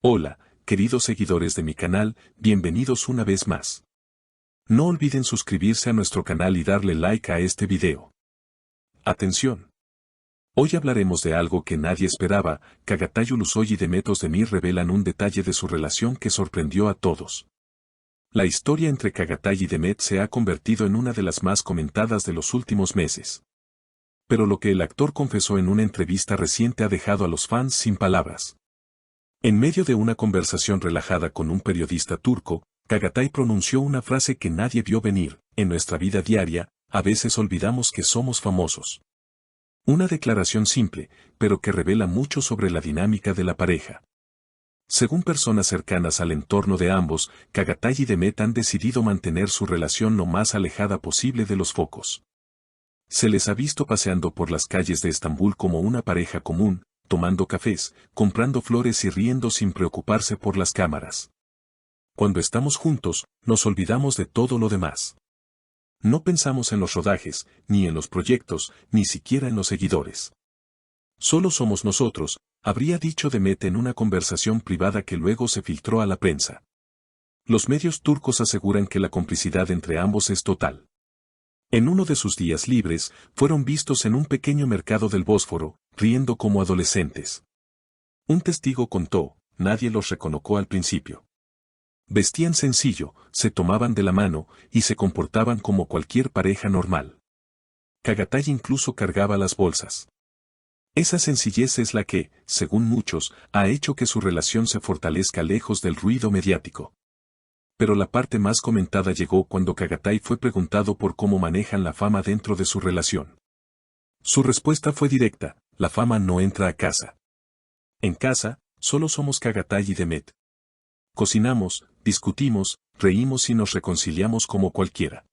Hola, queridos seguidores de mi canal, bienvenidos una vez más. No olviden suscribirse a nuestro canal y darle like a este video. Atención. Hoy hablaremos de algo que nadie esperaba. Çağatay Ulusoy y Demet Özdemir revelan un detalle de su relación que sorprendió a todos. La historia entre Çağatay y Demet se ha convertido en una de las más comentadas de los últimos meses. Pero lo que el actor confesó en una entrevista reciente ha dejado a los fans sin palabras. En medio de una conversación relajada con un periodista turco, Çağatay pronunció una frase que nadie vio venir: en nuestra vida diaria, a veces olvidamos que somos famosos. Una declaración simple, pero que revela mucho sobre la dinámica de la pareja. Según personas cercanas al entorno de ambos, Çağatay y Demet han decidido mantener su relación lo más alejada posible de los focos. Se les ha visto paseando por las calles de Estambul como una pareja común, tomando cafés, comprando flores y riendo sin preocuparse por las cámaras. Cuando estamos juntos, nos olvidamos de todo lo demás. No pensamos en los rodajes, ni en los proyectos, ni siquiera en los seguidores. Solo somos nosotros, habría dicho Demet en una conversación privada que luego se filtró a la prensa. Los medios turcos aseguran que la complicidad entre ambos es total. En uno de sus días libres, fueron vistos en un pequeño mercado del Bósforo, riendo como adolescentes. Un testigo contó: nadie los reconoció al principio. Vestían sencillo, se tomaban de la mano, y se comportaban como cualquier pareja normal. Çağatay incluso cargaba las bolsas. Esa sencillez es la que, según muchos, ha hecho que su relación se fortalezca lejos del ruido mediático. Pero la parte más comentada llegó cuando Çağatay fue preguntado por cómo manejan la fama dentro de su relación. Su respuesta fue directa: la fama no entra a casa. En casa, solo somos Çağatay y Demet. Cocinamos, discutimos, reímos y nos reconciliamos como cualquiera.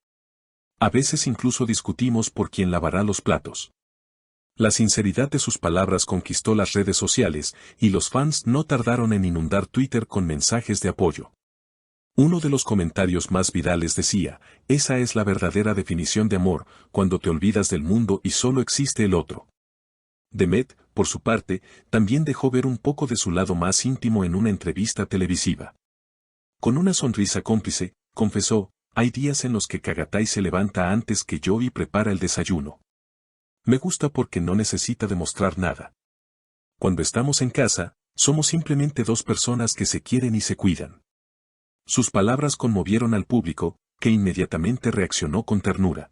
A veces incluso discutimos por quién lavará los platos. La sinceridad de sus palabras conquistó las redes sociales, y los fans no tardaron en inundar Twitter con mensajes de apoyo. Uno de los comentarios más virales decía: esa es la verdadera definición de amor, cuando te olvidas del mundo y solo existe el otro. Demet, por su parte, también dejó ver un poco de su lado más íntimo en una entrevista televisiva. Con una sonrisa cómplice, confesó: hay días en los que Çağatay se levanta antes que yo y prepara el desayuno. Me gusta porque no necesita demostrar nada. Cuando estamos en casa, somos simplemente dos personas que se quieren y se cuidan. Sus palabras conmovieron al público, que inmediatamente reaccionó con ternura.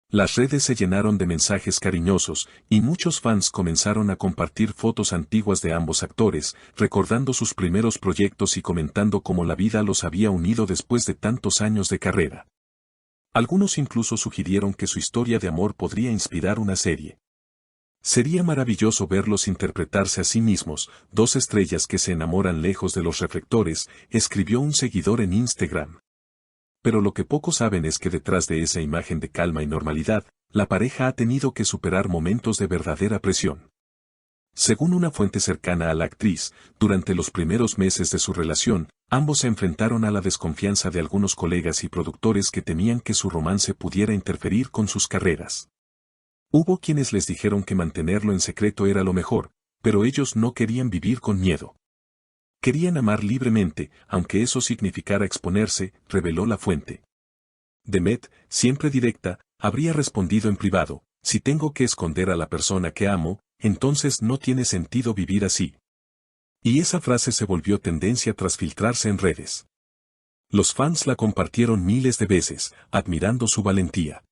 Las redes se llenaron de mensajes cariñosos, y muchos fans comenzaron a compartir fotos antiguas de ambos actores, recordando sus primeros proyectos y comentando cómo la vida los había unido después de tantos años de carrera. Algunos incluso sugirieron que su historia de amor podría inspirar una serie. Sería maravilloso verlos interpretarse a sí mismos, dos estrellas que se enamoran lejos de los reflectores, escribió un seguidor en Instagram. Pero lo que pocos saben es que detrás de esa imagen de calma y normalidad, la pareja ha tenido que superar momentos de verdadera presión. Según una fuente cercana a la actriz, durante los primeros meses de su relación, ambos se enfrentaron a la desconfianza de algunos colegas y productores que temían que su romance pudiera interferir con sus carreras. Hubo quienes les dijeron que mantenerlo en secreto era lo mejor, pero ellos no querían vivir con miedo. Querían amar libremente, aunque eso significara exponerse, reveló la fuente. Demet, siempre directa, habría respondido en privado: si tengo que esconder a la persona que amo, entonces no tiene sentido vivir así. Y esa frase se volvió tendencia tras filtrarse en redes. Los fans la compartieron miles de veces, admirando su valentía.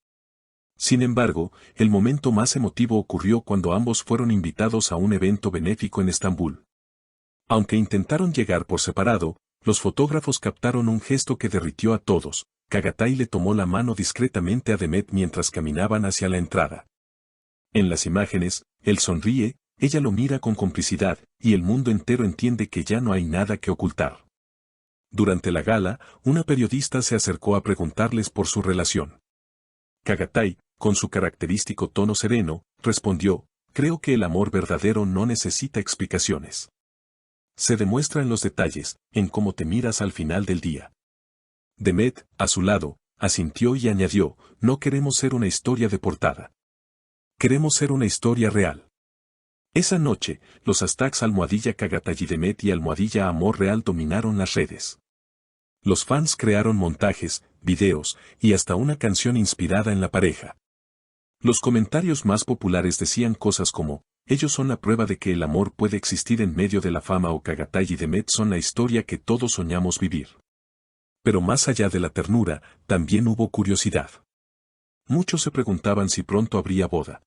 Sin embargo, el momento más emotivo ocurrió cuando ambos fueron invitados a un evento benéfico en Estambul. Aunque intentaron llegar por separado, los fotógrafos captaron un gesto que derritió a todos. Çağatay le tomó la mano discretamente a Demet mientras caminaban hacia la entrada. En las imágenes, él sonríe, ella lo mira con complicidad, y el mundo entero entiende que ya no hay nada que ocultar. Durante la gala, una periodista se acercó a preguntarles por su relación. Çağatay, con su característico tono sereno, respondió: creo que el amor verdadero no necesita explicaciones. Se demuestra en los detalles, en cómo te miras al final del día. Demet, a su lado, asintió y añadió: no queremos ser una historia de portada. Queremos ser una historia real. Esa noche, los hashtags almohadilla Cagatay y Demet y almohadilla Amor Real dominaron las redes. Los fans crearon montajes, videos y hasta una canción inspirada en la pareja. Los comentarios más populares decían cosas como: ellos son la prueba de que el amor puede existir en medio de la fama, o Cagatay y Demet son la historia que todos soñamos vivir. Pero más allá de la ternura, también hubo curiosidad. Muchos se preguntaban si pronto habría boda.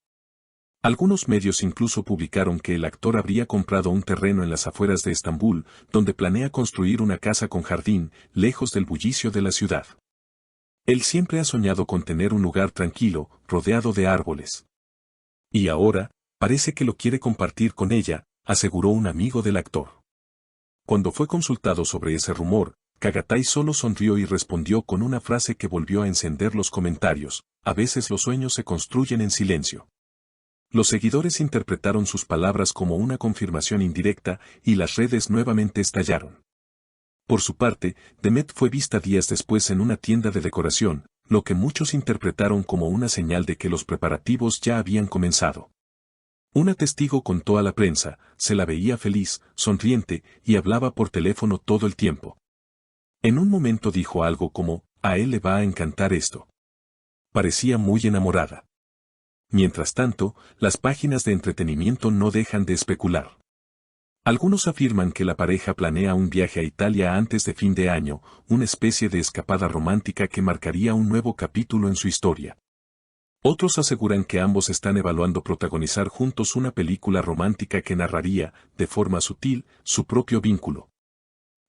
Algunos medios incluso publicaron que el actor habría comprado un terreno en las afueras de Estambul, donde planea construir una casa con jardín, lejos del bullicio de la ciudad. Él siempre ha soñado con tener un lugar tranquilo, rodeado de árboles. Y ahora, parece que lo quiere compartir con ella, aseguró un amigo del actor. Cuando fue consultado sobre ese rumor, Cagatay solo sonrió y respondió con una frase que volvió a encender los comentarios: a veces los sueños se construyen en silencio. Los seguidores interpretaron sus palabras como una confirmación indirecta y las redes nuevamente estallaron. Por su parte, Demet fue vista días después en una tienda de decoración, lo que muchos interpretaron como una señal de que los preparativos ya habían comenzado. Una testigo contó a la prensa: se la veía feliz, sonriente, y hablaba por teléfono todo el tiempo. En un momento dijo algo como: a él le va a encantar esto. Parecía muy enamorada. Mientras tanto, las páginas de entretenimiento no dejan de especular. Algunos afirman que la pareja planea un viaje a Italia antes de fin de año, una especie de escapada romántica que marcaría un nuevo capítulo en su historia. Otros aseguran que ambos están evaluando protagonizar juntos una película romántica que narraría, de forma sutil, su propio vínculo.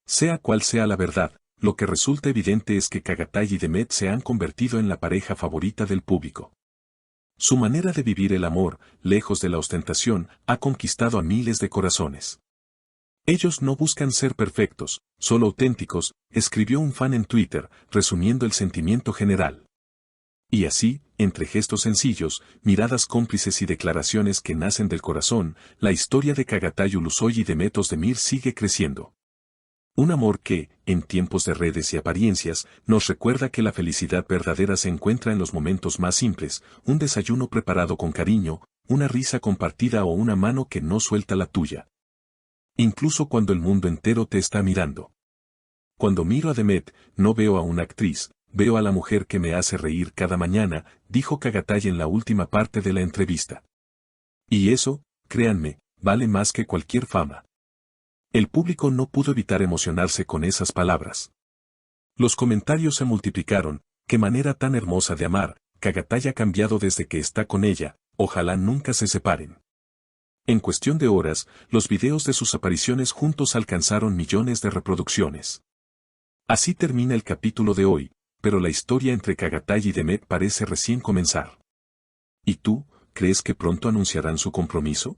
Sea cual sea la verdad, lo que resulta evidente es que Cagatay y Demet se han convertido en la pareja favorita del público. Su manera de vivir el amor, lejos de la ostentación, ha conquistado a miles de corazones. Ellos no buscan ser perfectos, solo auténticos, escribió un fan en Twitter, resumiendo el sentimiento general. Y así, entre gestos sencillos, miradas cómplices y declaraciones que nacen del corazón, la historia de Cagatay Ulusoy y Demet Özdemir sigue creciendo. Un amor que, en tiempos de redes y apariencias, nos recuerda que la felicidad verdadera se encuentra en los momentos más simples: un desayuno preparado con cariño, una risa compartida o una mano que no suelta la tuya. Incluso cuando el mundo entero te está mirando. Cuando miro a Demet, no veo a una actriz, veo a la mujer que me hace reír cada mañana, dijo Cagatay en la última parte de la entrevista. Y eso, créanme, vale más que cualquier fama. El público no pudo evitar emocionarse con esas palabras. Los comentarios se multiplicaron: qué manera tan hermosa de amar, Cagatay ha cambiado desde que está con ella, ojalá nunca se separen. En cuestión de horas, los videos de sus apariciones juntos alcanzaron millones de reproducciones. Así termina el capítulo de hoy, pero la historia entre Cagatay y Demet parece recién comenzar. ¿Y tú, crees que pronto anunciarán su compromiso?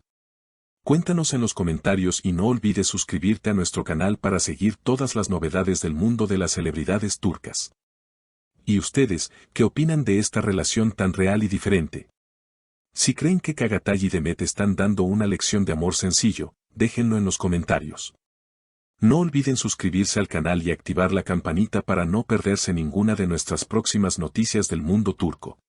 Cuéntanos en los comentarios y no olvides suscribirte a nuestro canal para seguir todas las novedades del mundo de las celebridades turcas. ¿Y ustedes, qué opinan de esta relación tan real y diferente? Si creen que Cagatay y Demet están dando una lección de amor sencillo, déjenlo en los comentarios. No olviden suscribirse al canal y activar la campanita para no perderse ninguna de nuestras próximas noticias del mundo turco.